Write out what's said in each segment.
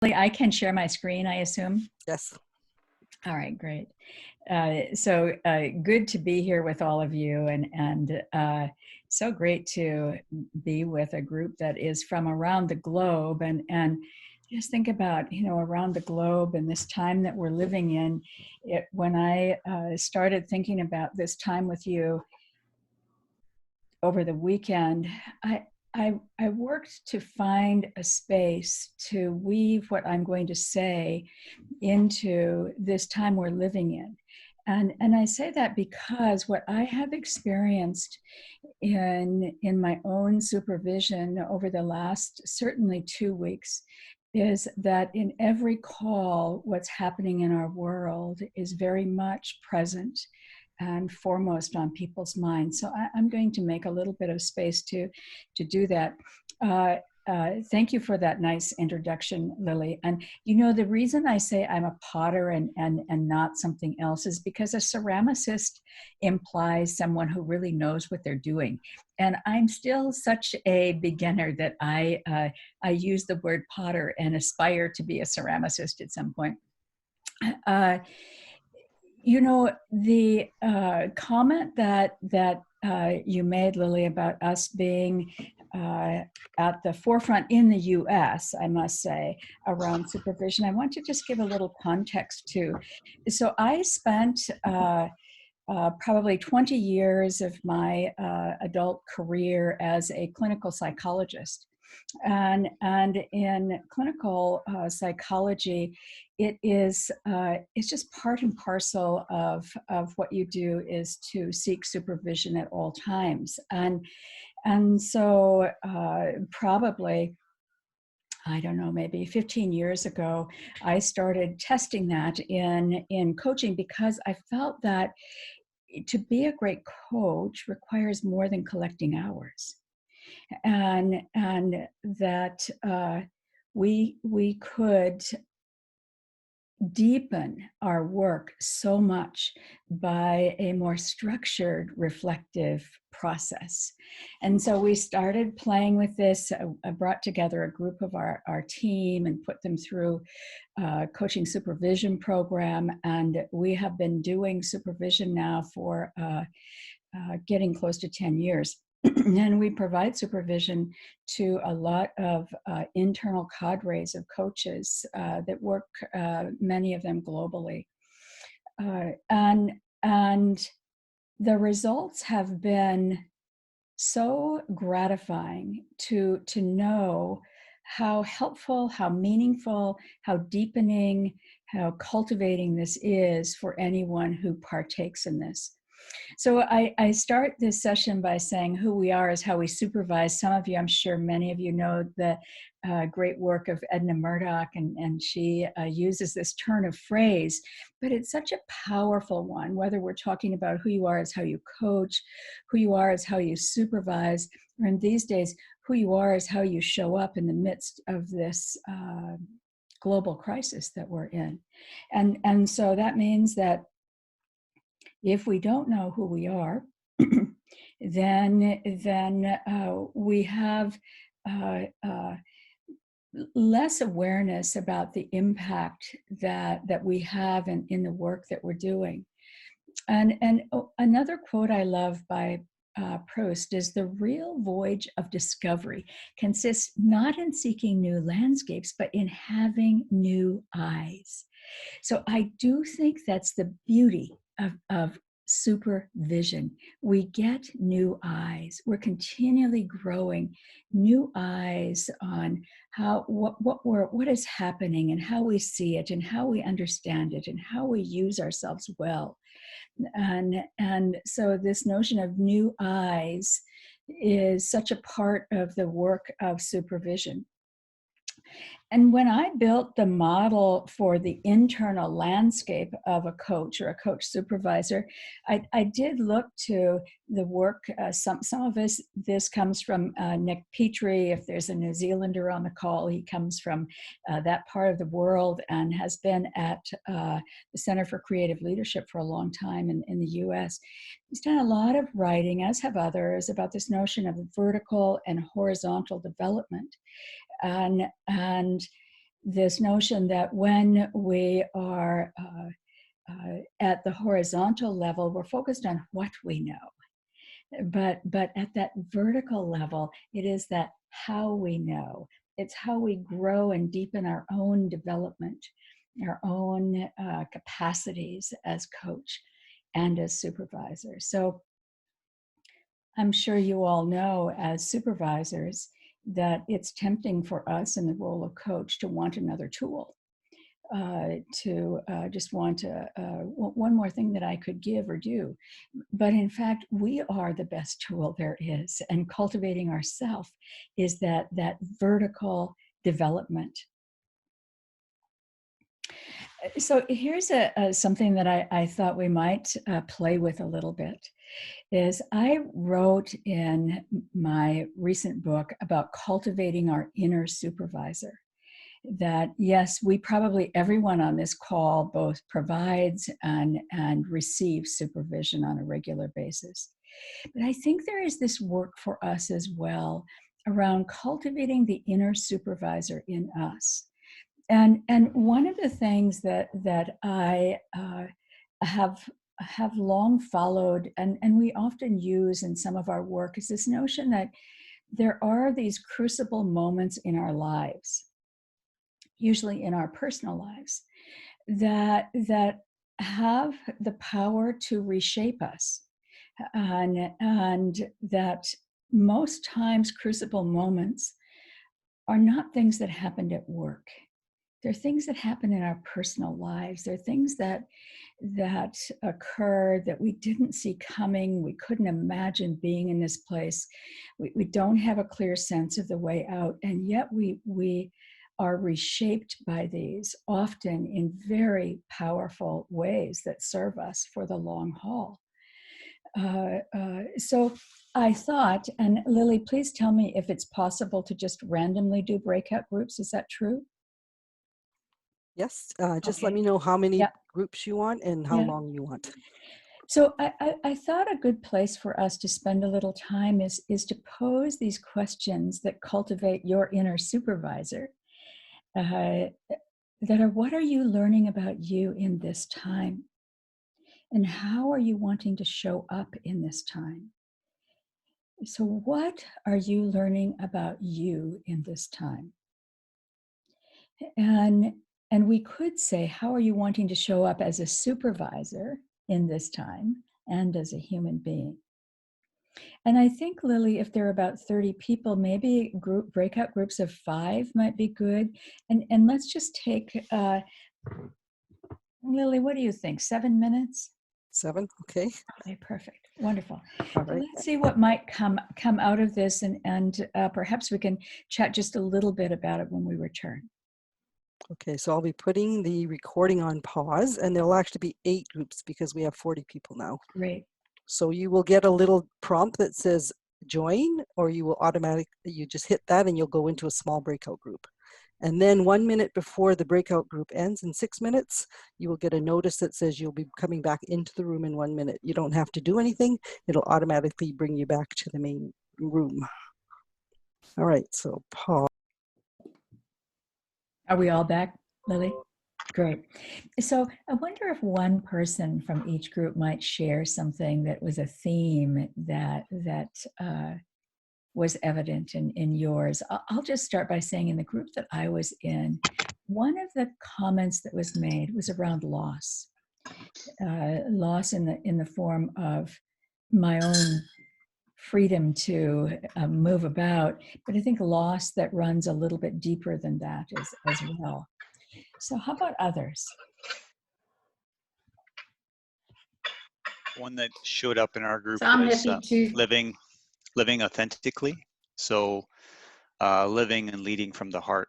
I can share my screen, I assume. Yes. All right, great. Good to be here with all of you, and so great to be with a group that is from around the globe, and just think about, around the globe and this time that we're living in. When I started thinking about this time with you over the weekend, I worked to find a space to weave what I'm going to say into this time we're living in. And I say that because what I have experienced in my own supervision over the last certainly 2 weeks is that in every call, what's happening in our world is very much present and foremost on people's minds. So I'm going to make a little bit of space to do that. Thank you for that nice introduction, Lily. And the reason I say I'm a potter and not something else is because a ceramicist implies someone who really knows what they're doing. And I'm still such a beginner that I use the word potter and aspire to be a ceramicist at some point. The comment that you made, Lily, about us being at the forefront in the US, I must say, around supervision, I want to just give a little context too. So I spent probably 20 years of my adult career as a clinical psychologist. And in clinical psychology, it's just part and parcel of what you do is to seek supervision at all times. And so probably, I don't know, maybe 15 years ago, I started testing that in coaching because I felt that to be a great coach requires more than collecting hours. And that we could deepen our work so much by a more structured, reflective process. And so we started playing with this. I brought together a group of our team and put them through a coaching supervision program. And we have been doing supervision now for getting close to 10 years. And we provide supervision to a lot of internal cadres of coaches that work, many of them globally. And the results have been so gratifying to know how helpful, how meaningful, how deepening, how cultivating this is for anyone who partakes in this. So I start this session by saying who we are is how we supervise. Some of you, I'm sure many of you know the great work of Edna Murdoch, and she uses this turn of phrase, but it's such a powerful one, whether we're talking about who you are is how you coach, who you are is how you supervise, or in these days, who you are is how you show up in the midst of this global crisis that we're in. And so that means that if we don't know who we are, then we have less awareness about the impact that we have in the work that we're doing. And another quote I love by Proust is, "The real voyage of discovery consists not in seeking new landscapes, but in having new eyes." So I do think that's the beauty of supervision. We get new eyes. We're continually growing new eyes on what is happening and how we see it and how we understand it and how we use ourselves well. And so this notion of new eyes is such a part of the work of supervision. And when I built the model for the internal landscape of a coach or a coach supervisor, I did look to the work. Some of this comes from Nick Petrie. If there's a New Zealander on the call, he comes from that part of the world and has been at the Center for Creative Leadership for a long time in the US. He's done a lot of writing, as have others, about this notion of vertical and horizontal development. And this notion that when we are at the horizontal level, we're focused on what we know. But at that vertical level, it is that how we know. It's how we grow and deepen our own development, our own capacities as coach and as supervisor. So I'm sure you all know as supervisors that it's tempting for us in the role of coach to want another tool, to just want one more thing that I could give or do. But in fact, we are the best tool there is. And cultivating ourselves is that vertical development. So here's something that I thought we might play with a little bit. Is I wrote in my recent book about cultivating our inner supervisor. That yes, we probably, everyone on this call both provides and receives supervision on a regular basis. But I think there is this work for us as well around cultivating the inner supervisor in us. And one of the things that I have long followed, and we often use in some of our work, is this notion that there are these crucible moments in our lives, usually in our personal lives, that have the power to reshape us, and that most times crucible moments are not things that happened at work. They're things that happen in our personal lives. They're things that occur that we didn't see coming. We couldn't imagine being in this place. We don't have a clear sense of the way out, and yet we are reshaped by these, often in very powerful ways that serve us for the long haul. So I thought, and Lily, please tell me if it's possible to just randomly do breakout groups. Is that true? Yes, just let me know how many Yep. groups you want and how long you want. So I thought a good place for us to spend a little time is to pose these questions that cultivate your inner supervisor, that are, what are you learning about you in this time? And how are you wanting to show up in this time? So what are you learning about you in this time? And we could say, how are you wanting to show up as a supervisor in this time and as a human being? And I think, Lily, if there are about 30 people, maybe breakout groups of 5 might be good. And let's just take, Lily, what do you think? 7 minutes? 7, okay. Okay, perfect. Wonderful. All right. Let's see what might come out of this, and perhaps we can chat just a little bit about it when we return. Okay, so I'll be putting the recording on pause, and there'll actually be 8 groups because we have 40 people now. Great. So you will get a little prompt that says join, or you will you just hit that and you'll go into a small breakout group. And then 1 minute before the breakout group ends, in 6 minutes, you will get a notice that says you'll be coming back into the room in 1 minute. You don't have to do anything. It'll automatically bring you back to the main room. All right, so pause. Are we all back, Lily? Great. So I wonder if one person from each group might share something that was a theme that was evident in yours. I'll just start by saying, in the group that I was in, one of the comments that was made was around loss. Loss in the form of my own freedom to move about, but I think loss that runs a little bit deeper than that as well. So how about others? One that showed up in our group So I'm was happy to living authentically. So living and leading from the heart.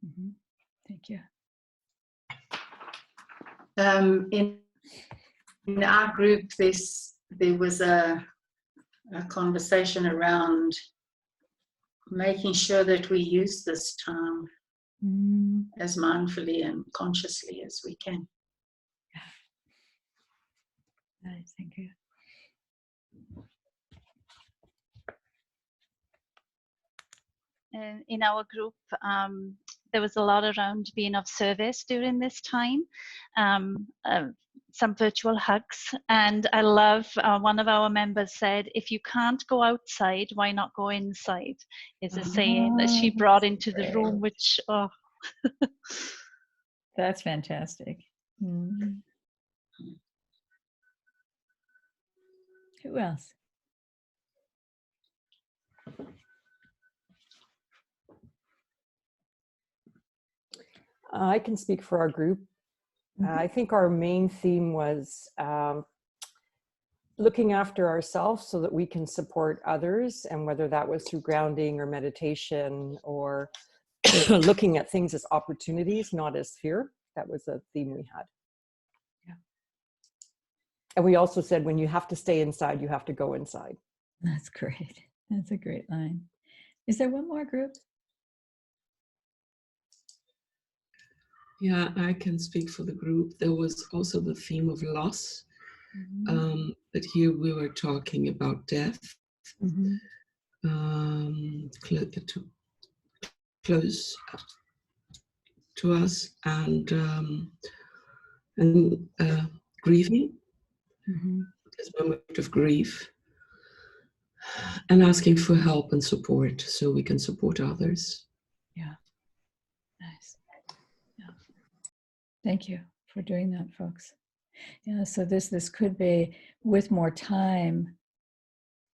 Mm-hmm. Thank you. In our group, there was a conversation around making sure that we use this time as mindfully and consciously as we can. Nice, thank you. in our group, there was a lot around being of service during this time. Some virtual hugs, and I love one of our members said, if you can't go outside, why not go inside, is a saying that she brought into the room, which that's fantastic. Mm. Who else? I can speak for our group. I think our main theme was looking after ourselves so that we can support others, and whether that was through grounding or meditation or looking at things as opportunities, not as fear. That was a theme we had. Yeah. And we also said, when you have to stay inside, you have to go inside. That's great. That's a great line. Is there one more group? Yeah, I can speak for the group. There was also the theme of loss. But here we were talking about death. Close to us, and grieving, this moment of grief, and asking for help and support so we can support others. Yeah, nice. Yeah. Thank you for doing that, folks. Yeah, so this could be, with more time,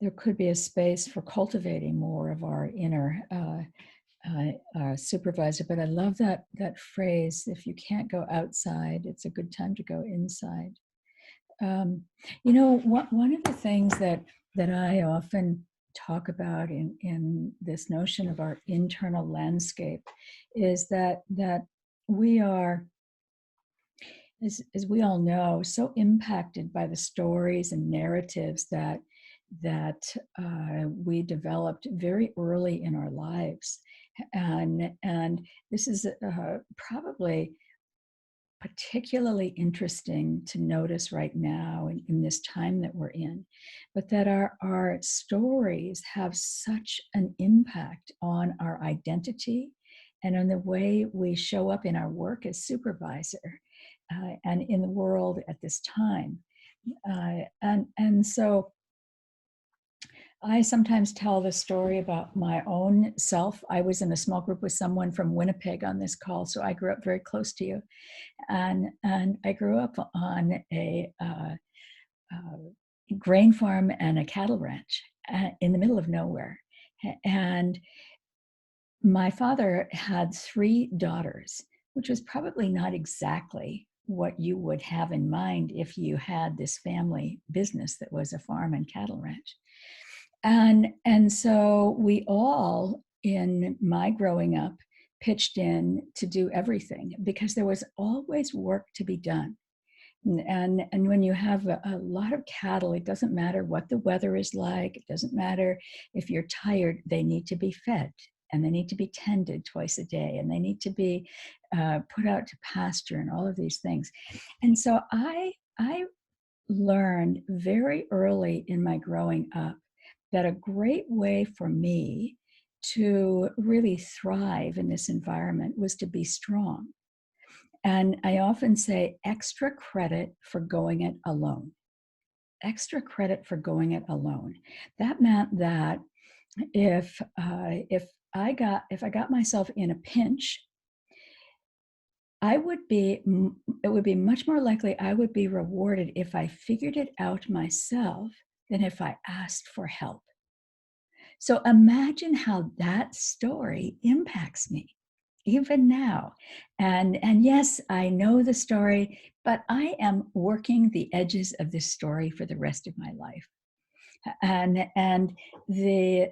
there could be a space for cultivating more of our inner supervisor. But I love that phrase, if you can't go outside, it's a good time to go inside. You know, one of the things that I often talk about in this notion of our internal landscape is that we are, as we all know, so impacted by the stories and narratives that we developed very early in our lives, and this is probably particularly interesting to notice right now in this time that we're in, but that our stories have such an impact on our identity and on the way we show up in our work as supervisor and in the world at this time. And so I sometimes tell the story about my own self. I was in a small group with someone from Winnipeg on this call, so I grew up very close to you. And I grew up on a grain farm and a cattle ranch in the middle of nowhere. And my father had 3 daughters, which was probably not exactly what you would have in mind if you had this family business that was a farm and cattle ranch. And so we all, in my growing up, pitched in to do everything because there was always work to be done. And when you have a lot of cattle, it doesn't matter what the weather is like. It doesn't matter if you're tired. They need to be fed, and they need to be tended twice a day, and they need to be put out to pasture and all of these things. And so I learned very early in my growing up that a great way for me to really thrive in this environment was to be strong. And I often say extra credit for going it alone. Extra credit for going it alone. That meant that if I got myself in a pinch, it would be much more likely I would be rewarded if I figured it out myself than if I asked for help. So imagine how that story impacts me, even now. And yes, I know the story, but I am working the edges of this story for the rest of my life. And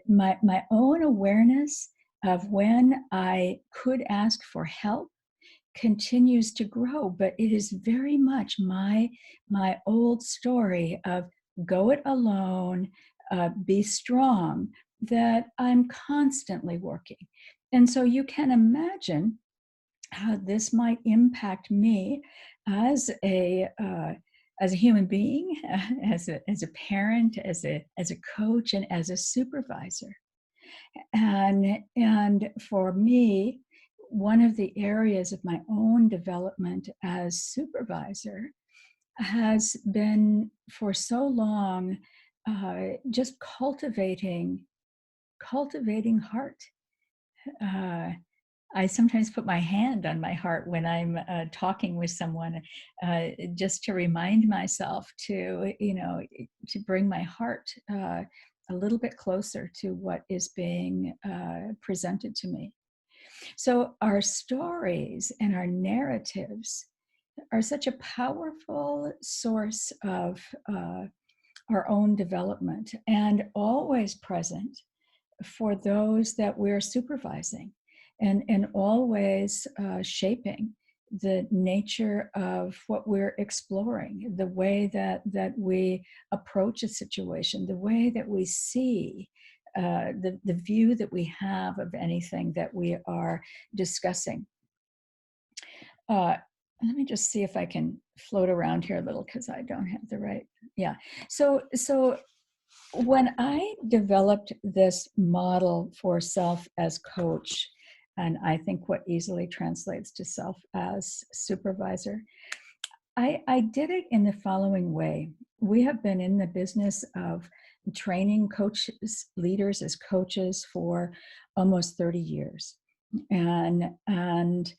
my own awareness of when I could ask for help continues to grow, but it is very much my old story of go it alone, be strong, that I'm constantly working. And so you can imagine how this might impact me as a human being, as a parent, as a coach, and as a supervisor. And for me, one of the areas of my own development as supervisor has been for so long just cultivating heart. I sometimes put my hand on my heart when I'm talking with someone, just to remind myself to, to bring my heart a little bit closer to what is being presented to me. So our stories and our narratives are such a powerful source of our own development, and always present for those that we're supervising, and always shaping the nature of what we're exploring, the way that we approach a situation, the way that we see the view that we have of anything that we are discussing. Let me just see if I can float around here a little, because I don't have the right, yeah. So when I developed this model for self as coach, and I think what easily translates to self as supervisor, I did it in the following way. We have been in the business of training coaches, leaders as coaches for almost 30 years. And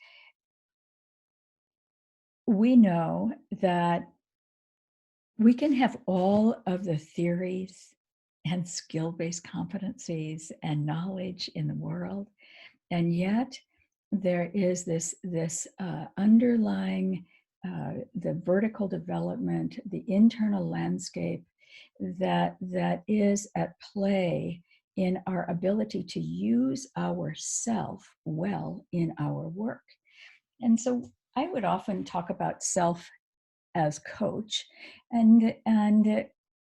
we know that we can have all of the theories and skill-based competencies and knowledge in the world, and yet there is this underlying the vertical development, the internal landscape that is at play in our ability to use ourself well in our work. And so I would often talk about self as coach, and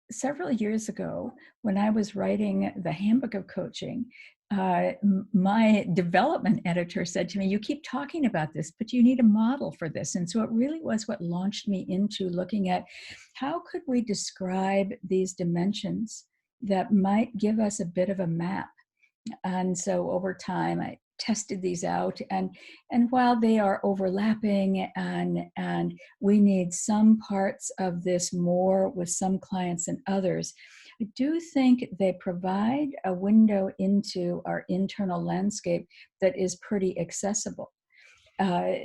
several years ago, when I was writing the handbook of coaching, my development editor said to me, "You keep talking about this, but you need a model for this." And so it really was what launched me into looking at how could we describe these dimensions that might give us a bit of a map. And so over time, I tested these out, and while they are overlapping, and we need some parts of this more with some clients than others, I do think they provide a window into our internal landscape that is pretty accessible.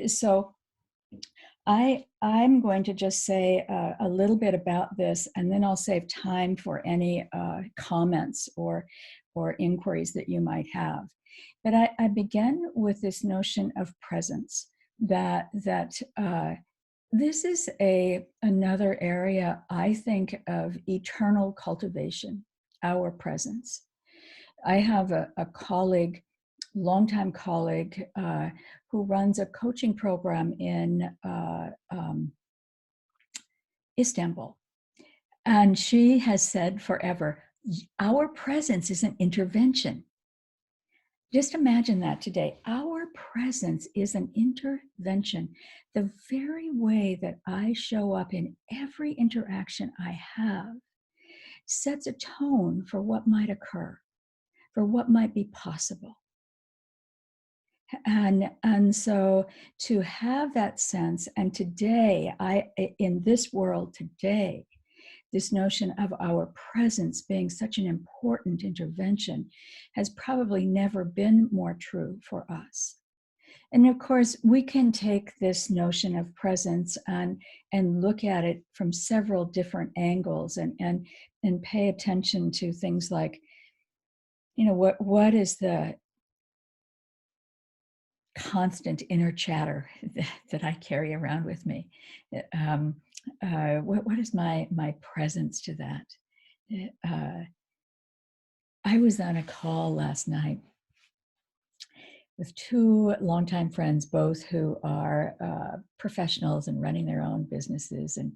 So I'm going to just say a little bit about this, and then I'll save time for any comments or inquiries that you might have. But I begin with this notion of presence, that this is another area, I think, of eternal cultivation, our presence. I have a colleague, longtime colleague, who runs a coaching program in Istanbul. And she has said forever, our presence is an intervention. Just imagine that today. Our presence is an intervention. The very way that I show up in every interaction I have sets a tone for what might occur, for what might be possible. And so to have that sense, and today, in this world today, this notion of our presence being such an important intervention has probably never been more true for us. And of course, we can take this notion of presence and look at it from several different angles, and pay attention to things like, what is the constant inner chatter that I carry around with me? What is my presence to that? I was on a call last night with two longtime friends, both who are professionals and running their own businesses, and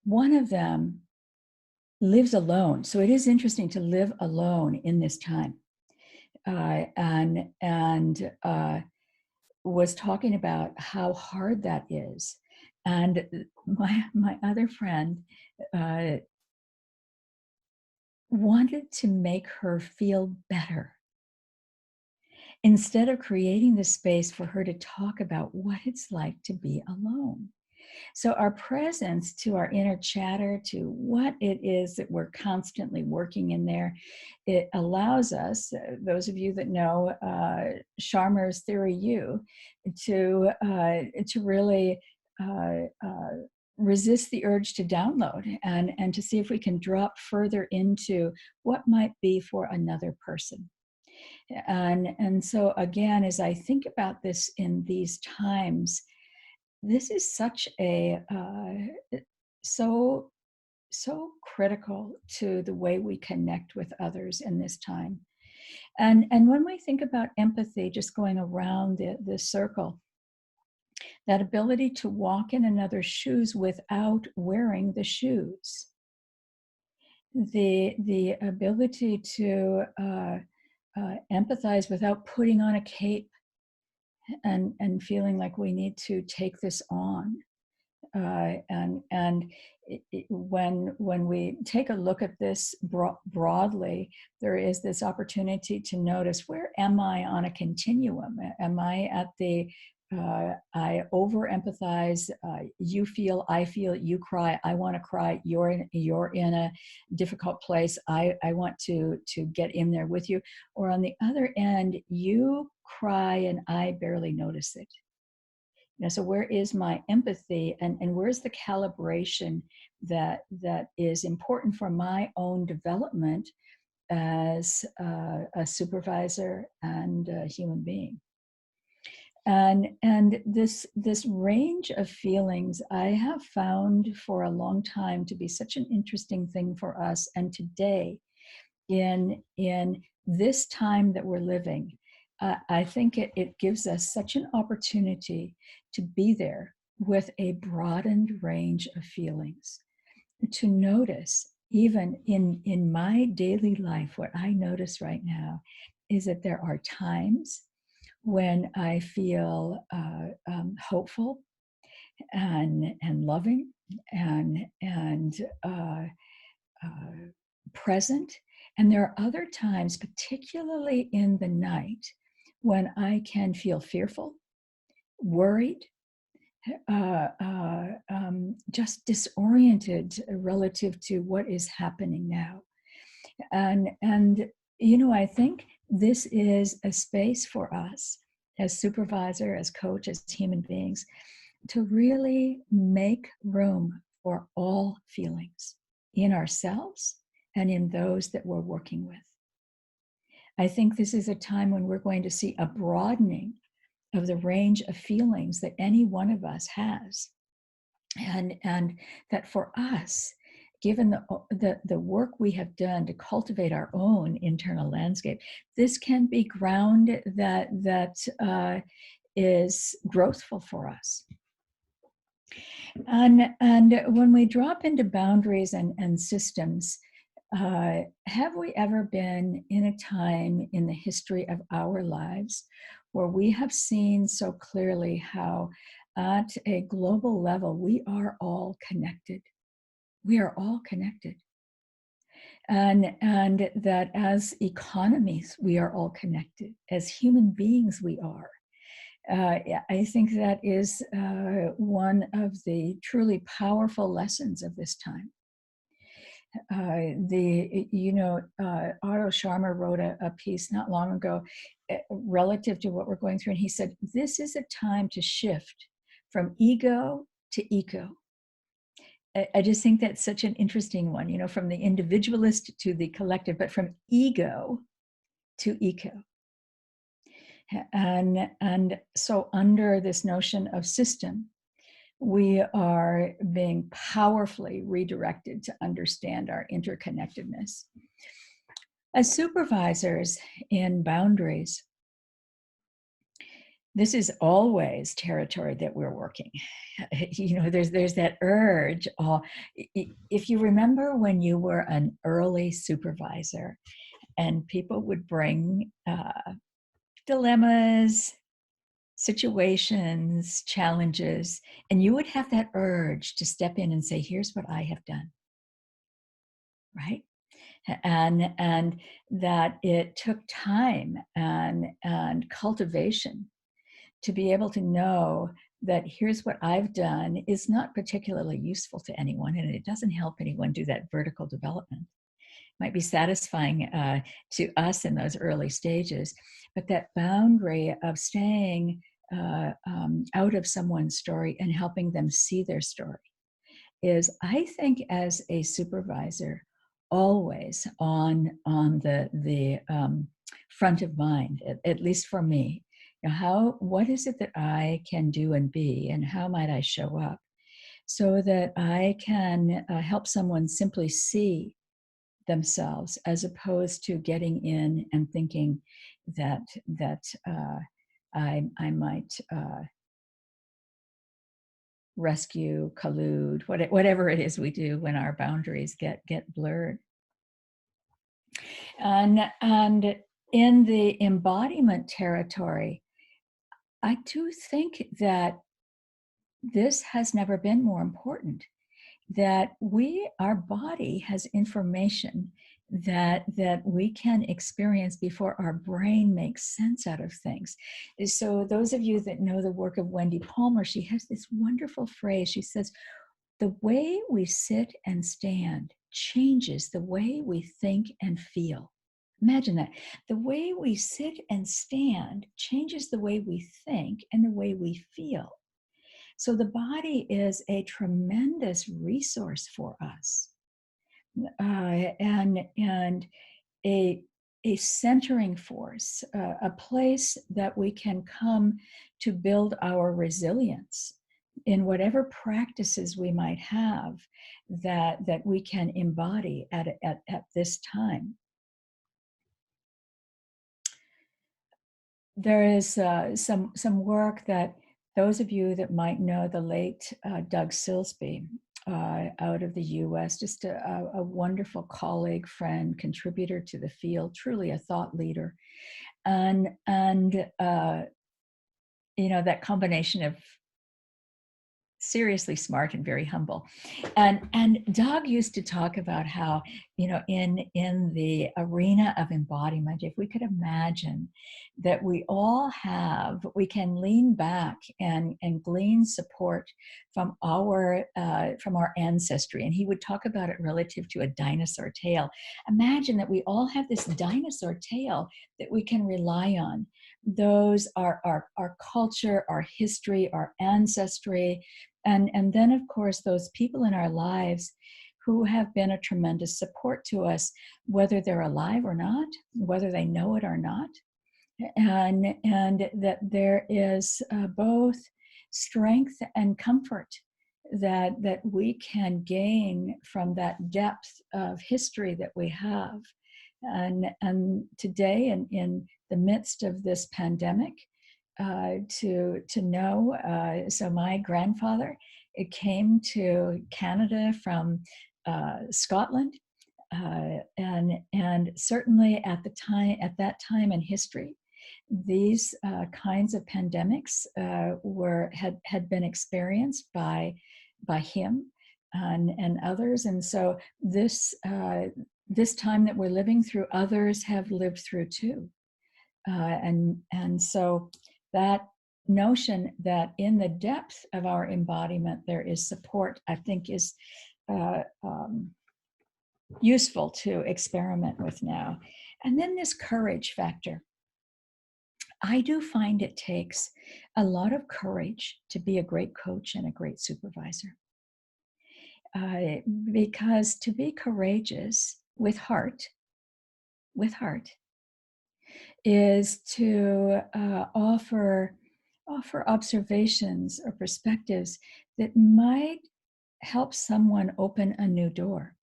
one of them lives alone. So it is interesting to live alone in this time, and was talking about how hard that is. And my other friend wanted to make her feel better, instead of creating the space for her to talk about what it's like to be alone. So our presence to our inner chatter, to what it is that we're constantly working in there, it allows us, those of you that know Sharma's theory U, to really resist the urge to download and to see if we can drop further into what might be for another person. And so again, as I think about this in these times, this is such a so critical to the way we connect with others in this time. And when we think about empathy, just going around the circle, that ability to walk in another's shoes without wearing the shoes, the ability to empathize without putting on a cape and feeling like we need to take this on. When we take a look at this broadly, there is this opportunity to notice, where am I on a continuum? Am I at the I over empathize, you feel, I feel, you cry, I want to cry, you're in a difficult place, I want to get in there with you? Or on the other end, you cry and I barely notice it. So where is my empathy, and where's the calibration that is important for my own development as a supervisor and a human being? And this range of feelings I have found for a long time to be such an interesting thing for us. And today, in this time that we're living, I think it gives us such an opportunity to be there with a broadened range of feelings, to notice, even in my daily life, what I notice right now is that there are times when I feel hopeful and loving and present. And there are other times, particularly in the night, when I can feel fearful, worried, just disoriented relative to what is happening now. And I think this is a space for us as supervisor, as coach, as human beings, to really make room for all feelings in ourselves and in those that we're working with. I think this is a time when we're going to see a broadening of the range of feelings that any one of us has. And that for us, given the work we have done to cultivate our own internal landscape, this can be ground that is growthful for us. And when we drop into boundaries and systems, have we ever been in a time in the history of our lives where we have seen so clearly how at a global level we are all connected? We are all connected. And that as economies, we are all connected. As human beings, we are. I think that is one of the truly powerful lessons of this time. Otto Scharmer wrote a piece not long ago relative to what we're going through, and he said, this is a time to shift from ego to eco. I just think that's such an interesting one, from the individualist to the collective, but from ego to eco. And so under this notion of system, we are being powerfully redirected to understand our interconnectedness. As supervisors in boundaries, this is always territory that we're working. There's that urge. If you remember when you were an early supervisor and people would bring dilemmas, situations, challenges, and you would have that urge to step in and say, here's what I have done, right? and that it took time and cultivation to be able to know that here's what I've done is not particularly useful to anyone, and it doesn't help anyone do that vertical development. It might be satisfying to us in those early stages, but that boundary of staying out of someone's story and helping them see their story is, I think, as a supervisor, always on the front of mind, at least for me. You know, what is it that I can do and be, and how might I show up so that I can help someone simply see themselves, as opposed to getting in and thinking that I might rescue, collude, whatever it is we do when our boundaries get blurred. And in the embodiment territory, I do think that this has never been more important, that our body has information that we can experience before our brain makes sense out of things. So those of you that know the work of Wendy Palmer, she has this wonderful phrase. She says, the way we sit and stand changes the way we think and feel. Imagine that. The way we sit and stand changes the way we think and the way we feel. So the body is a tremendous resource for us, and a centering force, a place that we can come to build our resilience in whatever practices we might have that we can embody at this time. There is some work that those of you that might know the late Doug Silsby out of the US, just a wonderful colleague, friend, contributor to the field, truly a thought leader. And you know, that combination of seriously smart and very humble. And Doug used to talk about how, you know, in the arena of embodiment, if we could imagine that we can lean back and glean support from our ancestry. And he would talk about it relative to a dinosaur tail. Imagine that we all have this dinosaur tail that we can rely on. Those are our culture, our history, our ancestry, and then, of course, those people in our lives who have been a tremendous support to us, whether they're alive or not, whether they know it or not, and that there is both strength and comfort that we can gain from that depth of history that we have. And today, in the midst of this pandemic, to know, so my grandfather, it came to Canada from Scotland, and certainly at that time in history, these kinds of pandemics had been experienced by him and others, and so this time that we're living through, others have lived through too, and so that notion that in the depth of our embodiment there is support, I think, is useful to experiment with now. And then this courage factor. I do find it takes a lot of courage to be a great coach and a great supervisor. Because to be courageous with heart, is to offer observations or perspectives that might help someone open a new door.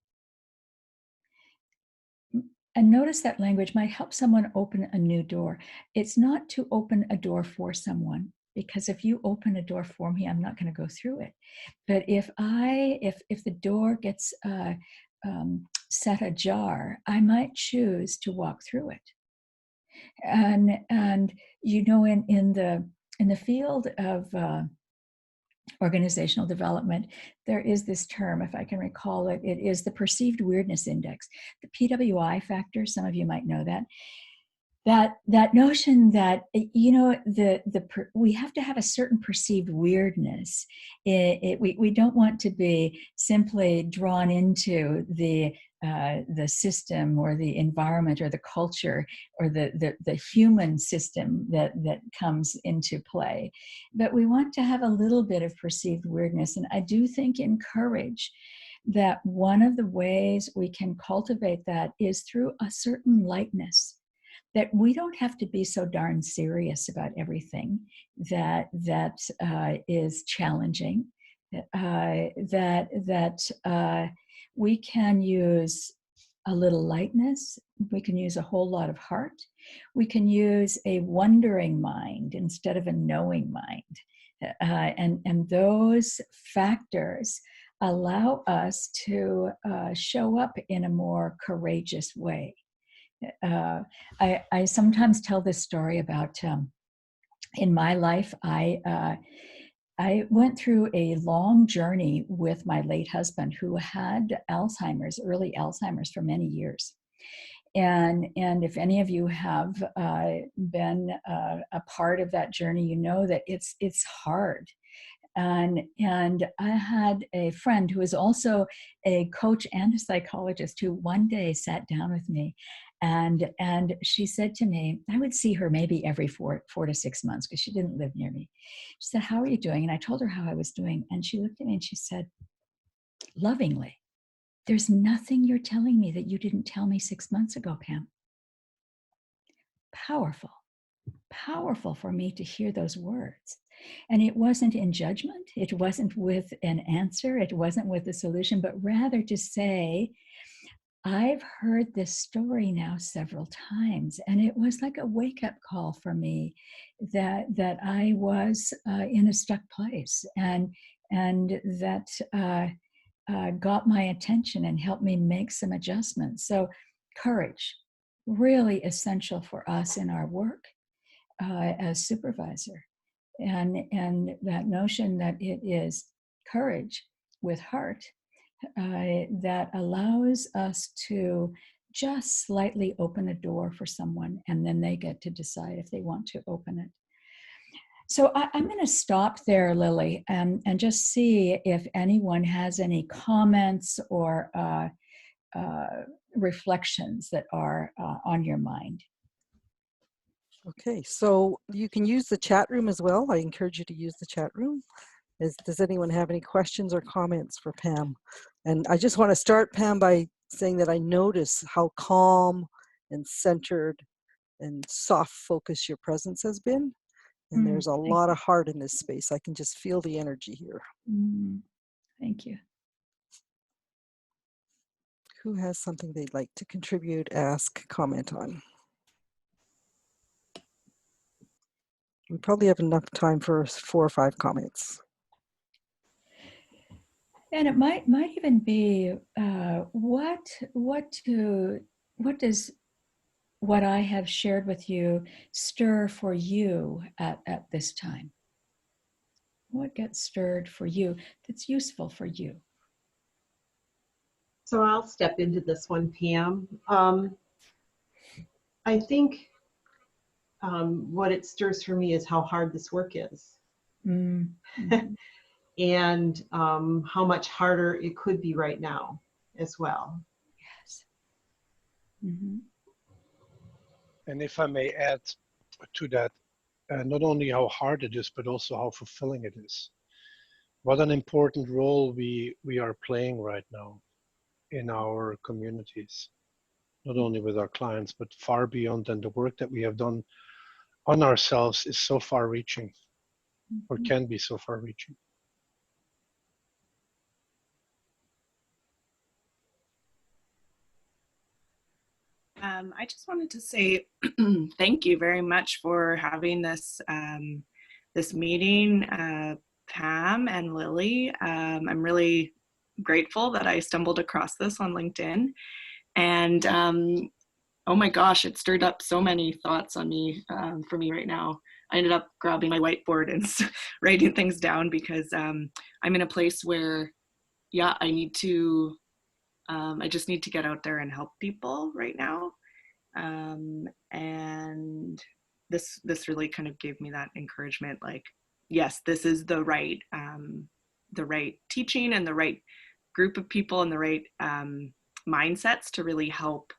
And notice that language, might help someone open a new door. It's not to open a door for someone, because if you open a door for me, I'm not going to go through it. But if the door gets set ajar, I might choose to walk through it. And you know, in the field of organizational development, there is this term, if I can recall it, it is the perceived weirdness index, the PWI factor. Some of you might know that. That notion that, you know, we have to have a certain perceived weirdness. We don't want to be simply drawn into the system or the environment or the culture or the human system that comes into play, but we want to have a little bit of perceived weirdness. And I do think in courage that one of the ways we can cultivate that is through a certain lightness, that we don't have to be so darn serious about everything that is challenging, that we can use a little lightness, we can use a whole lot of heart, we can use a wondering mind instead of a knowing mind. And those factors allow us to show up in a more courageous way. I sometimes tell this story about in my life, I went through a long journey with my late husband who had Alzheimer's, early Alzheimer's, for many years. And if any of you have been a part of that journey, you know that it's hard. And I had a friend who was also a coach and a psychologist who one day sat down with me, and she said to me, I would see her maybe every 4 to 6 months because she didn't live near me. She said, "How are you doing?" And I told her how I was doing. And she looked at me and she said, lovingly, "There's nothing you're telling me that you didn't tell me 6 months ago, Pam." Powerful for me to hear those words. And it wasn't in judgment. It wasn't with an answer. It wasn't with a solution, but rather to say, I've heard this story now several times, and it was like a wake-up call for me that I was in a stuck place, and that got my attention and helped me make some adjustments. So courage, really essential for us in our work as supervisor. And that notion that it is courage with heart that allows us to just slightly open a door for someone, and then they get to decide if they want to open it. So I'm going to stop there, Lily, and just see if anyone has any comments or reflections that are on your mind. Okay, so you can use the chat room as well. I encourage you to use the chat room. Does anyone have any questions or comments for Pam? And I just want to start, Pam, by saying that I notice how calm and centered and soft focus your presence has been. And there's a lot of heart in this space. I can just feel the energy here. Thank you. Who has something they'd like to contribute, ask, comment on? We probably have enough time for 4 or 5 comments. And it might even be what does what I have shared with you stir for you at this time? What gets stirred for you that's useful for you? So I'll step into this one, Pam. I think what it stirs for me is how hard this work is. And how much harder it could be right now as well. Yes. And if I may add to that, not only how hard it is, but also how fulfilling it is. What an important role we are playing right now in our communities, not only with our clients, but far beyond. And the work that we have done on ourselves is so far-reaching, or can be so far-reaching. I just wanted to say thank you very much for having this this meeting, Pam and Lily. I'm really grateful that I stumbled across this on LinkedIn, and oh my gosh, it stirred up so many thoughts on me, for me right now. I ended up grabbing my whiteboard and writing things down because I'm in a place where, yeah, I need to, I just need to get out there and help people right now. And this really kind of gave me that encouragement, like, yes, this is the right teaching and the right group of people and the right mindsets to really help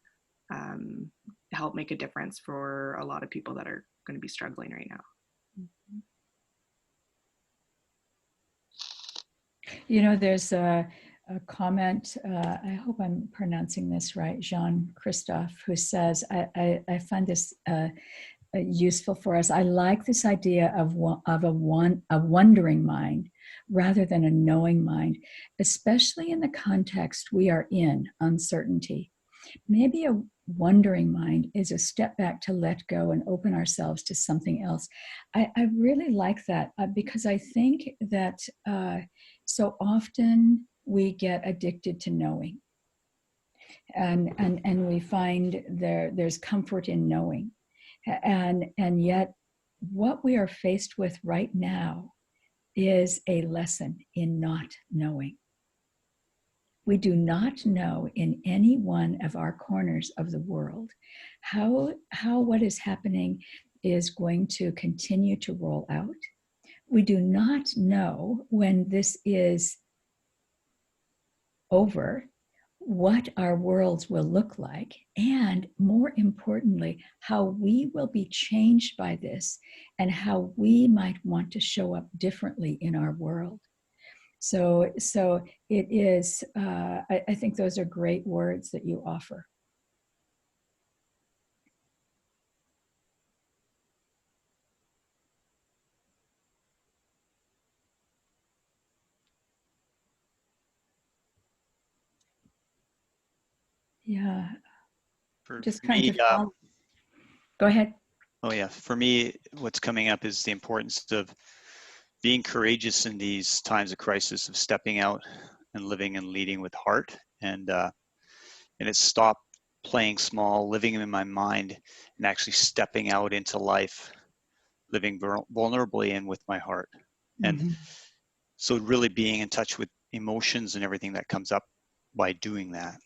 make a difference for a lot of people that are going to be struggling right now. You know, there's a comment, I hope I'm pronouncing this right, Jean Christophe, who says, I find this useful for us. I like this idea of a wondering mind rather than a knowing mind, especially in the context we are in, uncertainty. Maybe a wondering mind is a step back to let go and open ourselves to something else. I really like that because I think that so often we get addicted to knowing, and we find there's comfort in knowing, and yet what we are faced with right now is a lesson in not knowing. We do not know in any one of our corners of the world how what is happening is going to continue to roll out. We do not know when this is over what our worlds will look like, and more importantly, how we will be changed by this and how we might want to show up differently in our world. So it is, I think those are great words that you offer. Yeah. Just trying to follow. Go ahead. Oh yeah, for me, what's coming up is the importance of being courageous in these times of crisis, of stepping out and living and leading with heart, and it's stop playing small, living in my mind, and actually stepping out into life, living vulnerably and with my heart. And so really being in touch with emotions and everything that comes up by doing that.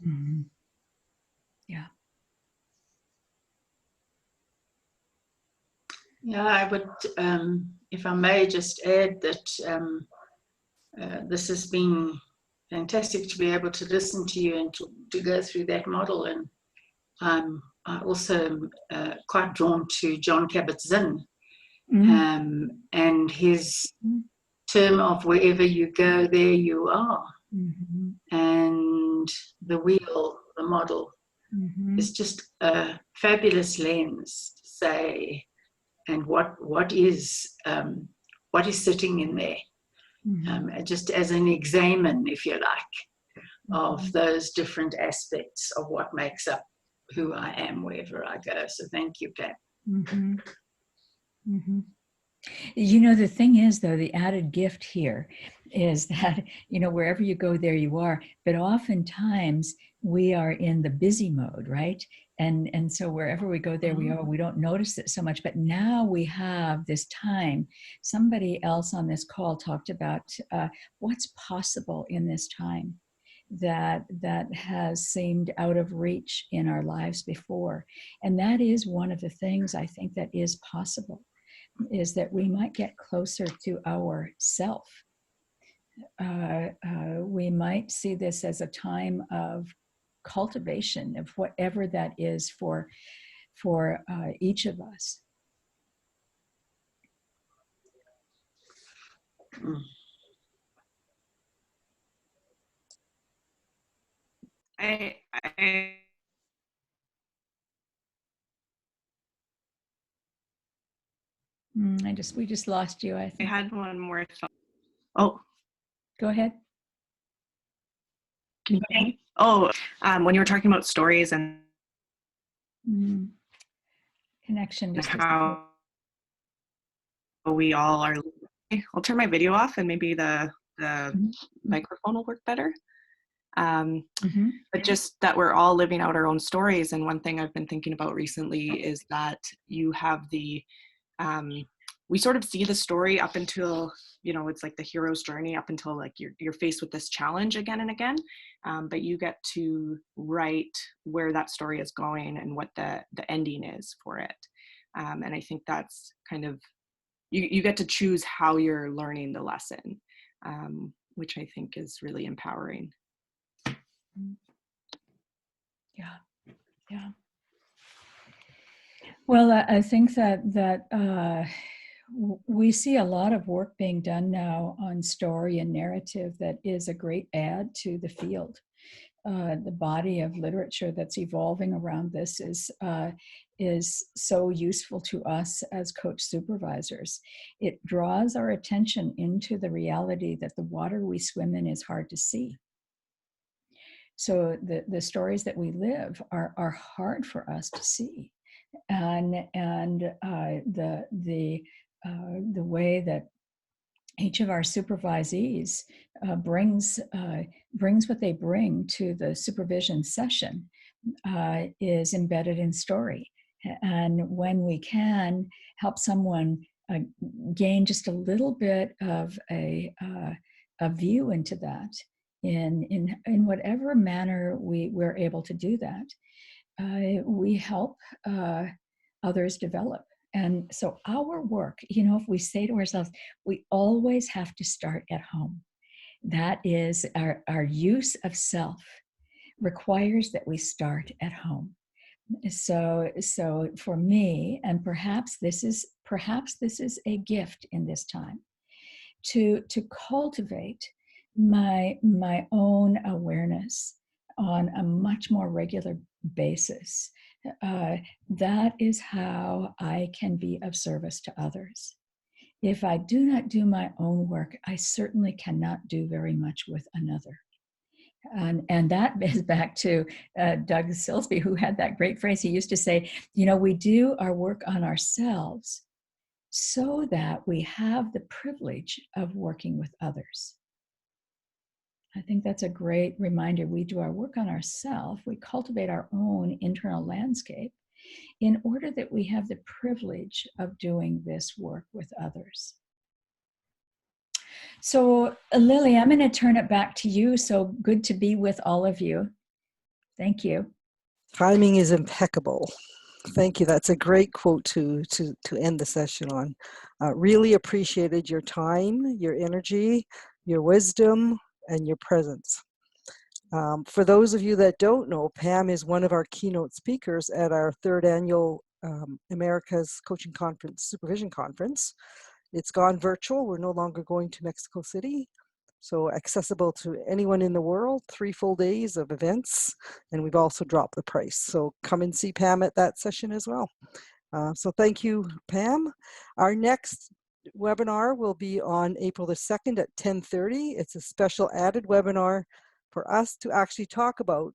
Mm-hmm. Yeah. Yeah, I would, if I may, just add that this has been fantastic to be able to listen to you and to go through that model. And I'm also quite drawn to John Kabat-Zinn and his term of wherever you go, there you are. And the wheel, the model, is just a fabulous lens to say, and what is sitting in there, just as an examine, if you like, of those different aspects of what makes up who I am wherever I go. So thank you, Pat. You know, the thing is, though, the added gift here is that, you know, wherever you go, there you are. But oftentimes we are in the busy mode, right? And so wherever we go, there we are. We don't notice it so much. But now we have this time. Somebody else on this call talked about what's possible in this time that has seemed out of reach in our lives before. And that is one of the things I think that is possible, is that we might get closer to our self. We might see this as a time of cultivation of whatever that is for each of us. We just lost you, I think. I had one more thought. Oh, go ahead. Can you hear me? Oh, when you were talking about stories and connection, just how we all are. I'll turn my video off and maybe the microphone will work better. But just that we're all living out our own stories. And one thing I've been thinking about recently is that you have we sort of see the story up until, it's like the hero's journey up until like you're faced with this challenge again and again. But you get to write where that story is going and what the ending is for it. And I think that's kind of, you get to choose how you're learning the lesson, which I think is really empowering. Yeah. Well, I think that we see a lot of work being done now on story and narrative that is a great add to the field. The body of literature that's evolving around this is so useful to us as coach supervisors. It draws our attention into the reality that the water we swim in is hard to see. So the stories that we live are hard for us to see, and the way that each of our supervisees brings what they bring to the supervision session is embedded in story. And when we can help someone gain just a little bit of a view into that, in whatever manner we're able to do that, we help others develop. And so our work, if we say to ourselves, we always have to start at home. That is our use of self requires that we start at home. So for me, and perhaps this is a gift in this time, to cultivate my own awareness on a much more regular basis. That is how I can be of service to others. If I do not do my own work, I certainly cannot do very much with another. And that is back to Doug Silsby, who had that great phrase. He used to say, we do our work on ourselves so that we have the privilege of working with others. I think that's a great reminder. We do our work on ourselves. We cultivate our own internal landscape in order that we have the privilege of doing this work with others. So, Lily, I'm going to turn it back to you. So good to be with all of you. Thank you. Timing is impeccable. Thank you. That's a great quote to end the session on. Really appreciated your time, your energy, your wisdom, and your presence. For those of you that don't know, Pam is one of our keynote speakers at our 3rd annual America's Coaching Conference, Supervision Conference. It's gone virtual. We're no longer going to Mexico City. So accessible to anyone in the world, 3 full days of events, and we've also dropped the price. So come and see Pam at that session as well. So thank you, Pam. Our next webinar will be on April the 2nd at 10:30. It's a special added webinar for us to actually talk about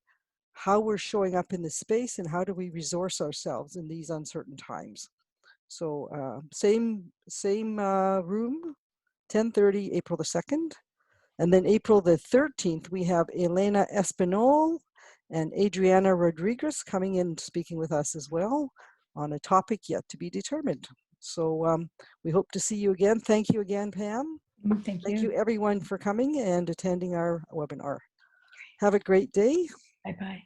how we're showing up in the space and how do we resource ourselves in these uncertain times. So same room, 10:30, April the 2nd. And then April the 13th, we have Elena Espinol and Adriana Rodriguez coming in speaking with us as well on a topic yet to be determined. So we hope to see you again. Thank you again, Pam. Thank you everyone for coming and attending our webinar. Have a great day. Bye-bye.